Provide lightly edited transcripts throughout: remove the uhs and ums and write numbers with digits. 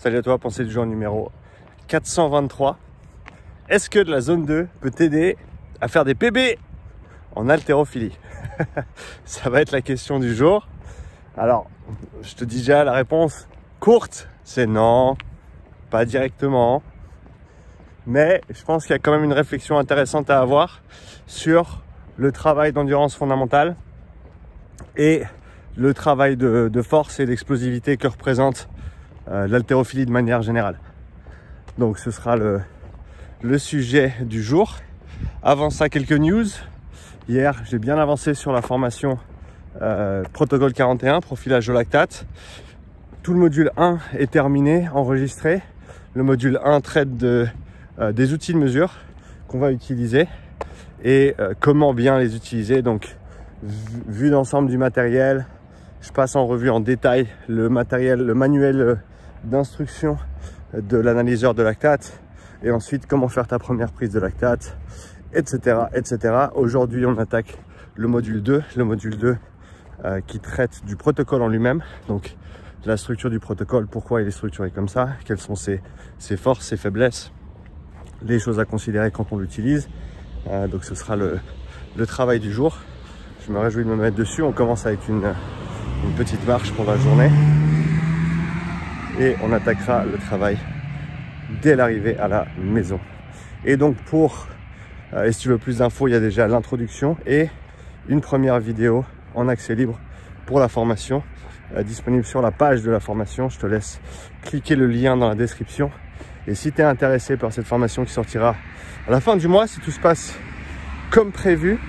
Salut à toi, pensée du jour numéro 423. Est-ce que de la zone 2 peut t'aider à faire des PB en haltérophilie? Ça va être la question du jour. Alors, je te dis déjà la réponse courte, c'est non, pas directement. Mais je pense qu'il y a quand même une réflexion intéressante à avoir sur le travail d'endurance fondamentale et le travail de force et d'explosivité que représente l'haltérophilie de manière générale. Donc ce sera le sujet du jour. Avant ça, quelques news. Hier, j'ai bien avancé sur la formation protocole 41, profilage au lactate. Tout le module 1 est terminé, enregistré. Le module 1 traite des outils de mesure qu'on va utiliser et comment bien les utiliser. Donc, vue d'ensemble du matériel, je passe en revue en détail le manuel d'instruction de l'analyseur de lactate et ensuite comment faire ta première prise de lactate, etc. etc. Aujourd'hui, on attaque le module 2, qui traite du protocole en lui-même, donc la structure du protocole, pourquoi il est structuré comme ça, quelles sont ses forces, ses faiblesses, les choses à considérer quand on l'utilise. Donc ce sera le travail du jour. Je me réjouis de me mettre dessus. On commence avec une petite marche pour la journée et on attaquera le travail dès l'arrivée à la maison. Et donc et si tu veux plus d'infos, il y a déjà l'introduction et une première vidéo en accès libre pour la formation disponible sur la page de la formation. Je te laisse cliquer le lien dans la description. Et si tu es intéressé par cette formation qui sortira à la fin du mois, si tout se passe comme prévu,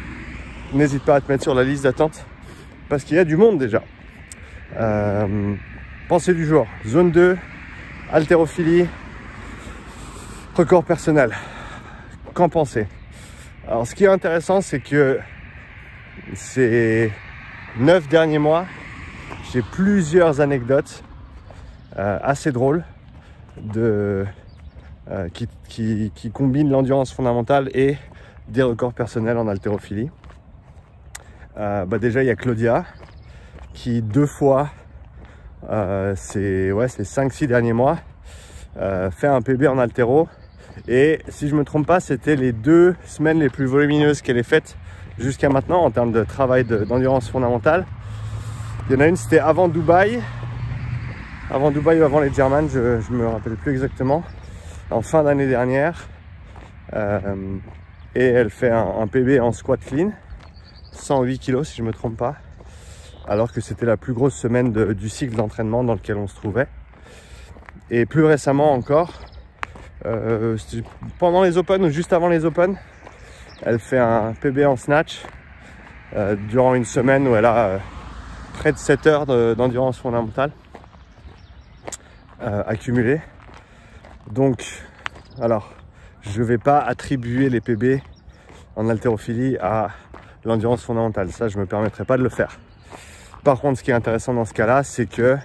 n'hésite pas à te mettre sur la liste d'attente parce qu'il y a du monde déjà. Pensée du jour, zone 2, haltérophilie, record personnel. Qu'en penser? Alors ce qui est intéressant, c'est que ces 9 derniers mois, j'ai plusieurs anecdotes assez drôles qui combinent l'endurance fondamentale et des records personnels en haltérophilie. Déjà, il y a Claudia qui 2 fois ces 5-6 derniers mois fait un PB en haltéro. Et si je me trompe pas, c'était les 2 semaines les plus volumineuses qu'elle ait faites jusqu'à maintenant en termes de travail d'endurance fondamentale. Il y en a une, c'était avant Dubaï ou avant les Germans, je me rappelle plus exactement, en fin d'année dernière. Et elle fait un PB en squat clean, 108 kg si je me trompe pas, alors que c'était la plus grosse semaine du cycle d'entraînement dans lequel on se trouvait. Et plus récemment encore, pendant les Open ou juste avant les Open, elle fait un PB en snatch durant une semaine où elle a près de 7 heures d'endurance fondamentale accumulée. Donc, alors, je ne vais pas attribuer les PB en haltérophilie à l'endurance fondamentale. Ça, je ne me permettrai pas de le faire. Par contre, ce qui est intéressant dans ce cas-là, c'est que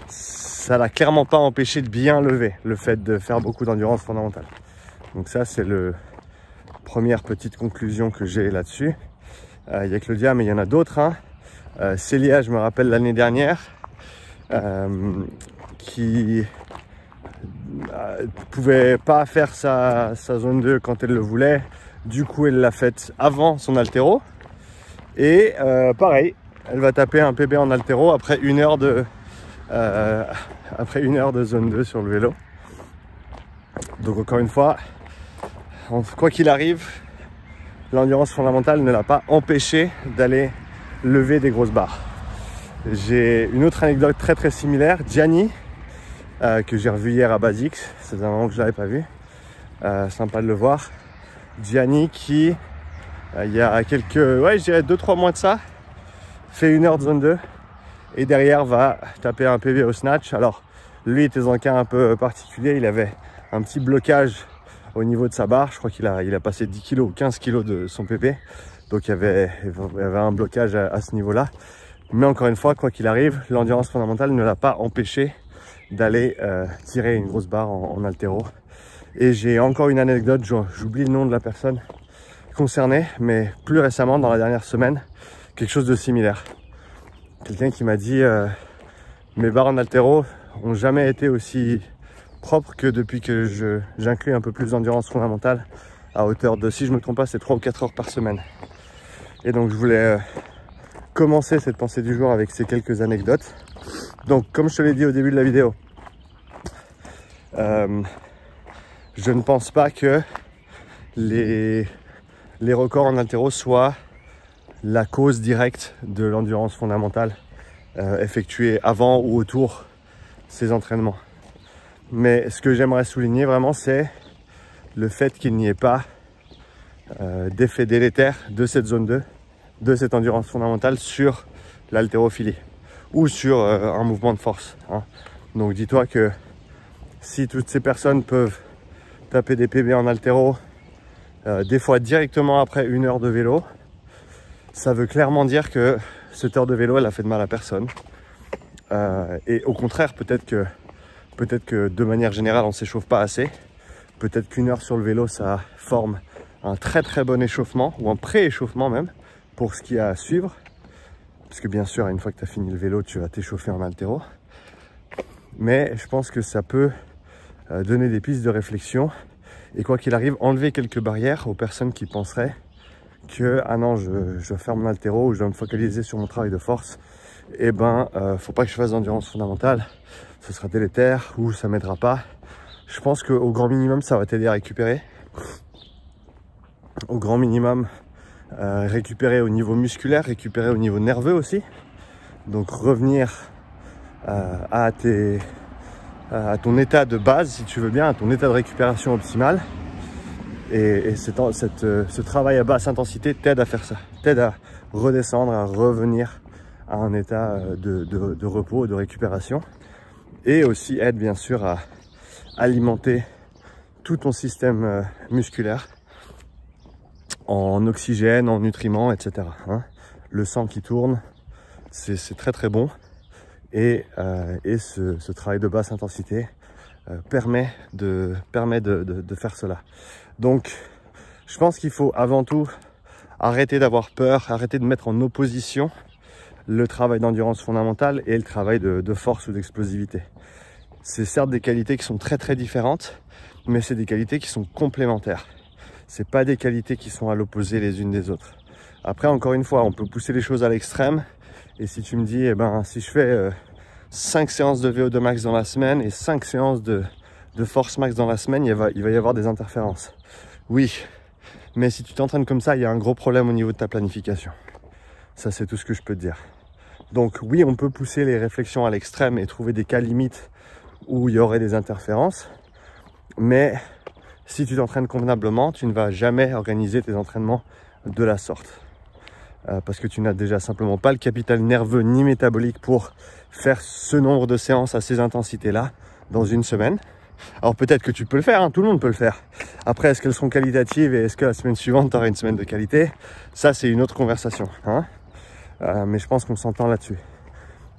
ça l'a clairement pas empêché de bien lever, le fait de faire beaucoup d'endurance fondamentale. Donc ça, c'est la première petite conclusion que j'ai là-dessus. Il y a Claudia, mais il y en a d'autres. Hein. Célia, je me rappelle l'année dernière, qui pouvait pas faire sa zone 2 quand elle le voulait. Du coup, elle l'a faite avant son haltéro. Et pareil, elle va taper un PB en haltéro après une heure de zone 2 sur le vélo. Donc encore une fois, quoi qu'il arrive, l'endurance fondamentale ne l'a pas empêché d'aller lever des grosses barres. J'ai une autre anecdote très similaire. Gianni, que j'ai revu hier à Basics, c'est un moment que je l'avais pas vu, sympa de le voir. Gianni qui, il y a je dirais 2-3 mois de ça, fait 1 heure de zone 2 et derrière va taper un PB au snatch. Alors lui était dans un cas un peu particulier, il avait un petit blocage au niveau de sa barre, je crois qu'il a passé 10 kg ou 15 kg de son PB, donc il y avait un blocage à ce niveau là. Mais encore une fois, quoi qu'il arrive, l'endurance fondamentale ne l'a pas empêché d'aller tirer une grosse barre en haltéro. Et j'ai encore une anecdote, j'oublie le nom de la personne concernée, mais plus récemment, dans la dernière semaine, quelque chose de similaire. Quelqu'un qui m'a dit mes barres en haltéro, ont jamais été aussi propres que depuis que j'inclus un peu plus d'endurance fondamentale à hauteur de, si je me trompe pas, c'est 3 ou 4 heures par semaine. Et donc je voulais commencer cette pensée du jour avec ces quelques anecdotes. Donc comme je te l'ai dit au début de la vidéo, je ne pense pas que les records en haltéro soient la cause directe de l'endurance fondamentale effectuée avant ou autour ces entraînements. Mais ce que j'aimerais souligner vraiment, c'est le fait qu'il n'y ait pas d'effet délétère de cette zone 2, de cette endurance fondamentale sur l'haltérophilie ou sur un mouvement de force, hein. Donc dis-toi que si toutes ces personnes peuvent taper des PB en haltéro, des fois directement après 1 heure de vélo, ça veut clairement dire que cette heure de vélo, elle a fait de mal à personne. Et au contraire, peut-être que de manière générale, on ne s'échauffe pas assez. Peut-être qu'1 heure sur le vélo, ça forme un très très bon échauffement, ou un pré-échauffement même, pour ce qui a à suivre. Parce que bien sûr, une fois que tu as fini le vélo, tu vas t'échauffer en haltéro. Mais je pense que ça peut donner des pistes de réflexion. Et quoi qu'il arrive, enlever quelques barrières aux personnes qui penseraient que ah non, je ferme mon haltéro ou je dois me focaliser sur mon travail de force, et ben faut pas que je fasse d'endurance fondamentale, ce sera délétère ou ça m'aidera pas. Je pense qu'au grand minimum ça va t'aider à récupérer, au grand minimum récupérer au niveau musculaire, récupérer au niveau nerveux aussi, donc revenir à ton état de base, si tu veux bien, à ton état de récupération optimal. Et ce travail à basse intensité t'aide à faire ça, t'aide à redescendre, à revenir à un état de repos, de récupération, et aussi aide bien sûr à alimenter tout ton système musculaire en oxygène, en nutriments, etc. Hein. Le sang qui tourne, c'est très très bon, et ce travail de basse intensité permet de faire cela. Donc je pense qu'il faut avant tout arrêter d'avoir peur, arrêter de mettre en opposition le travail d'endurance fondamentale et le travail de force ou d'explosivité. C'est certes des qualités qui sont très très différentes, mais c'est des qualités qui sont complémentaires. C'est pas des qualités qui sont à l'opposé les unes des autres. Après, encore une fois, on peut pousser les choses à l'extrême, et si tu me dis, eh ben, si je fais 5 séances de VO2 max dans la semaine et 5 séances de force max dans la semaine, il va y avoir des interférences. Oui, mais si tu t'entraînes comme ça, il y a un gros problème au niveau de ta planification. Ça, c'est tout ce que je peux te dire. Donc oui, on peut pousser les réflexions à l'extrême et trouver des cas limites où il y aurait des interférences, mais si tu t'entraînes convenablement, tu ne vas jamais organiser tes entraînements de la sorte. Parce que tu n'as déjà simplement pas le capital nerveux ni métabolique pour faire ce nombre de séances à ces intensités-là dans une semaine. Alors peut-être que tu peux le faire, hein, tout le monde peut le faire. Après, est-ce qu'elles seront qualitatives et est-ce que la semaine suivante, tu auras une semaine de qualité? Ça, c'est une autre conversation, hein. Mais je pense qu'on s'entend là-dessus.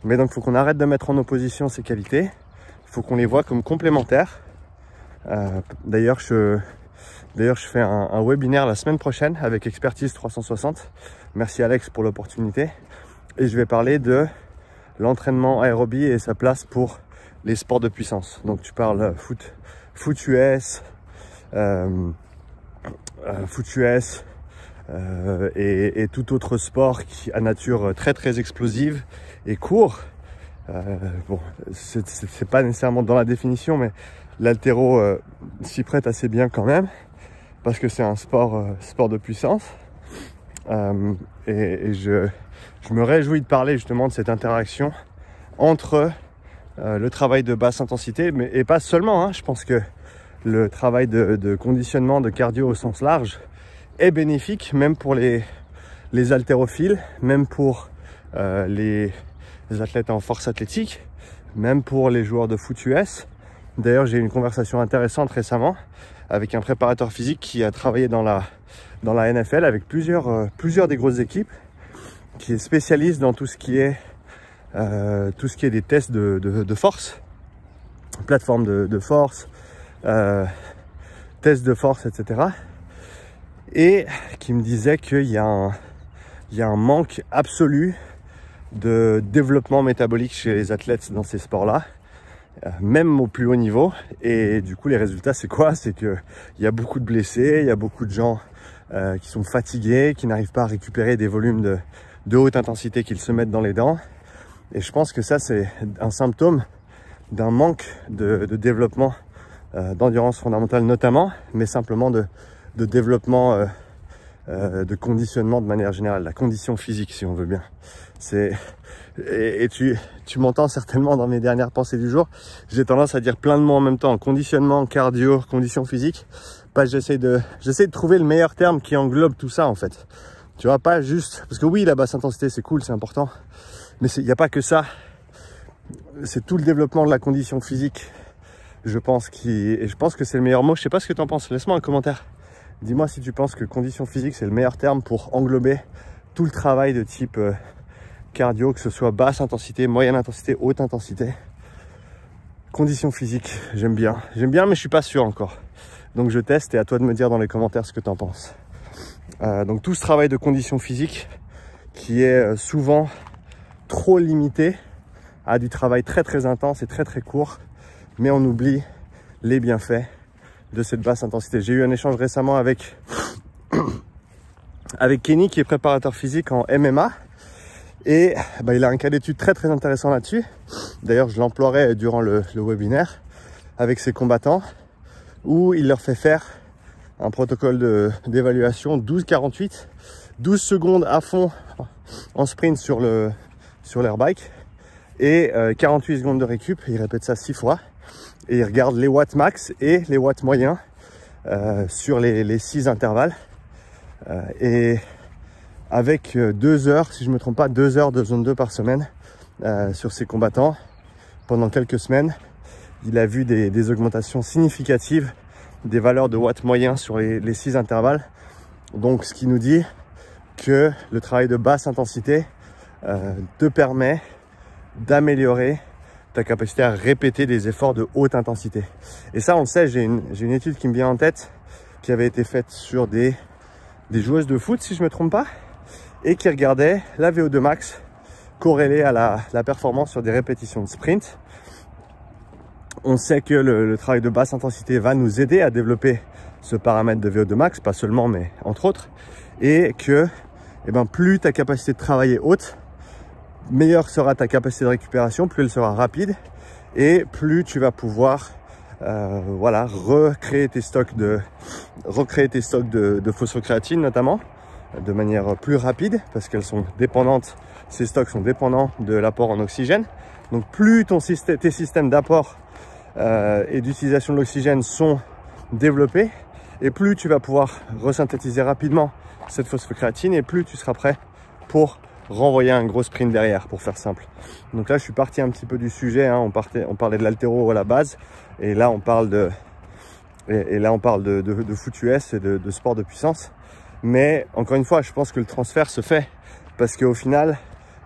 Mais donc, il faut qu'on arrête de mettre en opposition ces qualités. Il faut qu'on les voit comme complémentaires. D'ailleurs, je fais un webinaire la semaine prochaine avec Expertise 360. Merci Alex pour l'opportunité. Et je vais parler de l'entraînement aérobie et sa place pour les sports de puissance. Donc tu parles foot US, et tout autre sport qui a nature très très explosive et court. Bon, c'est pas nécessairement dans la définition, mais l'haltéro s'y prête assez bien quand même, parce que c'est un sport de puissance. Et je me réjouis de parler justement de cette interaction entre le travail de basse intensité, et pas seulement, hein. Je pense que le travail de conditionnement, de cardio au sens large est bénéfique, même pour les haltérophiles, même pour les athlètes en force athlétique, même pour les joueurs de foot US. D'ailleurs, j'ai eu une conversation intéressante récemment avec un préparateur physique qui a travaillé dans la NFL avec plusieurs des grosses équipes, qui est spécialiste dans tout ce qui est des tests de force, plateforme de force, tests de force, etc. Et qui me disait qu'il y a un manque absolu de développement métabolique chez les athlètes dans ces sports-là, même au plus haut niveau. Et du coup, les résultats, c'est quoi? C'est qu'il y a beaucoup de blessés, il y a beaucoup de gens qui sont fatigués, qui n'arrivent pas à récupérer des volumes de haute intensité qu'ils se mettent dans les dents. Et je pense que ça, c'est un symptôme d'un manque de développement d'endurance fondamentale notamment, mais simplement de développement de conditionnement de manière générale, la condition physique si on veut bien. Et tu m'entends certainement dans mes dernières pensées du jour, j'ai tendance à dire plein de mots en même temps, conditionnement, cardio, condition physique. J'essaie de trouver le meilleur terme qui englobe tout ça en fait. Tu vois, pas juste, parce que oui, la basse intensité c'est cool, c'est important, mais il n'y a pas que ça. C'est tout le développement de la condition physique, je pense, et je pense que c'est le meilleur mot. Je sais pas ce que tu en penses, laisse-moi un commentaire. Dis-moi si tu penses que condition physique c'est le meilleur terme pour englober tout le travail de type cardio, que ce soit basse intensité, moyenne intensité, haute intensité. Condition physique, j'aime bien, mais je suis pas sûr encore. Donc je teste et à toi de me dire dans les commentaires ce que tu en penses. Donc tout ce travail de condition physique qui est souvent trop limité à du travail très intense et très court, mais on oublie les bienfaits de cette basse intensité. J'ai eu un échange récemment avec Kenny qui est préparateur physique en MMA et il a un cas d'étude très intéressant là-dessus. D'ailleurs je l'emploierai durant le webinaire avec ses combattants où il leur fait faire un protocole d'évaluation 12-48, 12 secondes à fond en sprint sur l'airbike et 48 secondes de récup. Il répète ça 6 fois et il regarde les watts max et les watts moyens sur les 6 intervalles et avec 2 heures, si je me trompe pas, 2 heures de zone 2 par semaine sur ses combattants pendant quelques semaines. Il a vu des augmentations significatives des valeurs de watts moyens sur les 6 intervalles. Donc ce qui nous dit que le travail de basse intensité te permet d'améliorer ta capacité à répéter des efforts de haute intensité. Et ça, on le sait, j'ai une étude qui me vient en tête qui avait été faite sur des joueuses de foot, si je ne me trompe pas, et qui regardait la VO2 max corrélée à la performance sur des répétitions de sprint. On sait que le travail de basse intensité va nous aider à développer ce paramètre de VO2 max, pas seulement, mais entre autres, et que plus ta capacité de travail est haute, meilleure sera ta capacité de récupération, plus elle sera rapide et plus tu vas pouvoir recréer tes stocks de phosphocréatine notamment de manière plus rapide parce qu'elles sont dépendantes, ces stocks sont dépendants de l'apport en oxygène. Donc plus tes systèmes d'apport et d'utilisation de l'oxygène sont développés et plus tu vas pouvoir resynthétiser rapidement cette phosphocréatine et plus tu seras prêt pour renvoyer un gros sprint derrière, pour faire simple. Donc là je suis parti un petit peu du sujet, hein. On parlait de l'haltéro à la base et là on parle de foot US et de sport de puissance. Mais encore une fois, je pense que le transfert se fait parce qu'au final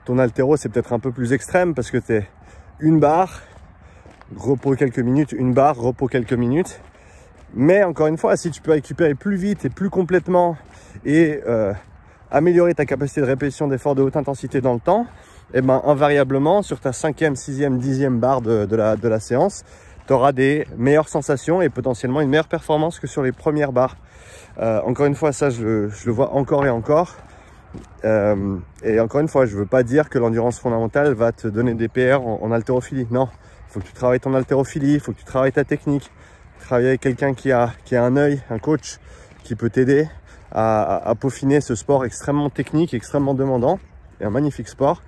ton haltéro c'est peut-être un peu plus extrême parce que tu es une barre, repos quelques minutes, une barre, repos quelques minutes. Mais encore une fois, si tu peux récupérer plus vite et plus complètement et améliorer ta capacité de répétition d'efforts de haute intensité dans le temps, invariablement sur ta 5e, 6e, 10e barre de la séance, tu auras des meilleures sensations et potentiellement une meilleure performance que sur les premières barres. Encore une fois, ça je le vois encore et encore. Et encore une fois, je veux pas dire que l'endurance fondamentale va te donner des PR en haltérophilie. Non, il faut que tu travailles ton haltérophilie, il faut que tu travailles ta technique, travailler avec quelqu'un qui a un œil, un coach qui peut t'aider à peaufiner ce sport extrêmement technique, extrêmement demandant et un magnifique sport.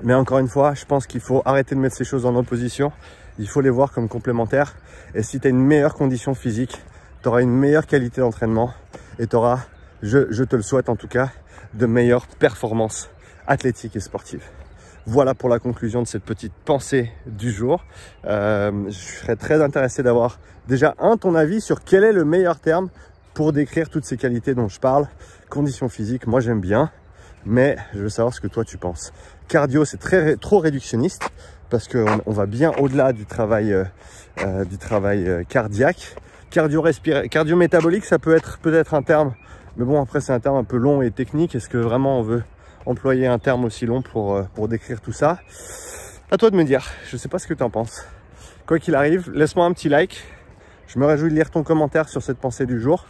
Mais encore une fois, je pense qu'il faut arrêter de mettre ces choses en opposition. Il faut les voir comme complémentaires. Et si tu as une meilleure condition physique, tu auras une meilleure qualité d'entraînement et tu auras, je te le souhaite en tout cas, de meilleures performances athlétiques et sportives. Voilà pour la conclusion de cette petite pensée du jour. Je serais très intéressé d'avoir déjà ton avis sur quel est le meilleur terme pour décrire toutes ces qualités dont je parle. Condition physique, moi j'aime bien, mais je veux savoir ce que toi tu penses. Cardio, c'est trop réductionniste parce qu'on va bien au-delà du travail cardiaque. Cardio-métabolique, ça peut être peut-être un terme, mais bon, après c'est un terme un peu long et technique. Est-ce que vraiment on veut employer un terme aussi long pour décrire tout ça? À toi de me dire, je ne sais pas ce que tu en penses. Quoi qu'il arrive, laisse-moi un petit like. Je me réjouis de lire ton commentaire sur cette pensée du jour.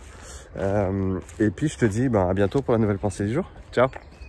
Et puis je te dis à bientôt pour la nouvelle pensée du jour. Ciao.